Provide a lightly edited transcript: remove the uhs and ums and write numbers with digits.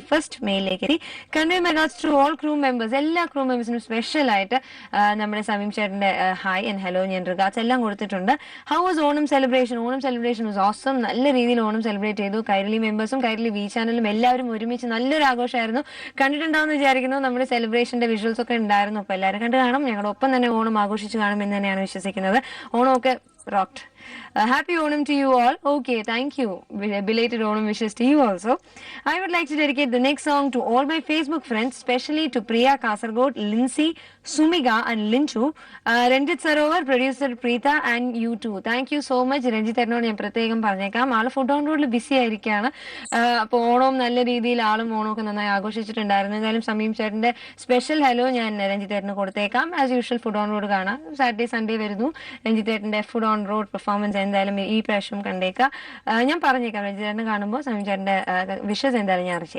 First മെയിലേക്ക് convey my regards to all crew members. എല്ലാ crew മെമ്പേഴ്സിനും സ്പെഷ്യൽ ആയിട്ട് നമ്മുടെ സമീം ചേട്ടന്റെ ഹായ് ആൻഡ് ഹലോ ഞാൻ റിഗാർഡ്സ് എല്ലാം കൊടുത്തിട്ടുണ്ട്. How was Onam celebration? Onam celebration was awesome. നല്ല രീതിയിൽ ഓണം സെലിബ്രേറ്റ് ചെയ്തു. കൈരളി മെമ്പേഴ്സും കൈരളി വി ചാനലും എല്ലാവരും ഒരുമിച്ച് നല്ലൊരു ആഘോഷമായിരുന്നു. കണ്ടിട്ടുണ്ടാവുമെന്ന് വിചാരിക്കുന്നു. നമ്മുടെ സെലിബ്രേഷന്റെ വിഷ്വൽസ് ഒക്കെ ഉണ്ടായിരുന്നു. അപ്പോൾ എല്ലാവരും കണ്ടു കാണും. ഞങ്ങളുടെ ഒപ്പം തന്നെ ഓണം ആഘോഷിച്ച് കാണും എന്ന് തന്നെയാണ് വിശ്വസിക്കുന്നത്. ഓണമൊക്കെ rocked. Happy Onam to you all. Okay, thank you. Belated Onam wishes to you also. I would like to dedicate the next song to all my Facebook friends, especially to Priya Kasargod, Lindsay, Sumiga and Linchu, Ranjit Sarovar, producer Preeta and you too. Thank you so much. Ranjit എന്നോട് ഞാൻ പ്രത്യേകം പറഞ്ഞേക്കാം. ആള് food on റോഡിൽ BC ആയിരിക്കുകയാണ്. അപ്പോൾ ഓണവും നല്ല രീതിയിൽ ആളും ഓണമൊക്കെ നന്നായി ആഘോഷിച്ചിട്ടുണ്ടായിരുന്നു. എന്തായാലും സമീം ചേട്ടന്റെ സ്പെഷ്യൽ ഹലോ ഞാൻ രഞ്ജിത്ത് ചേട്ടന് കൊടുത്തേക്കാം. As usual food on road കാണാം. സാറ്റർഡേ സൺഡേ വരുന്നു. രഞ്ജിത്ത് ചേട്ടന്റെ ഫുഡ് ഓൺ റോഡ് പെർഫോമൻസ് എന്തായാലും ഈ പ്രാവശ്യം കണ്ടേക്കാം. ഞാൻ പറഞ്ഞേക്കാം രഞ്ജിത്ത് ചേട്ടനെ കാണുമ്പോൾ സമീം ചേട്ടന്റെ വിഷസ് എന്തായാലും ഞാൻ അറിയിച്ചേക്കാം.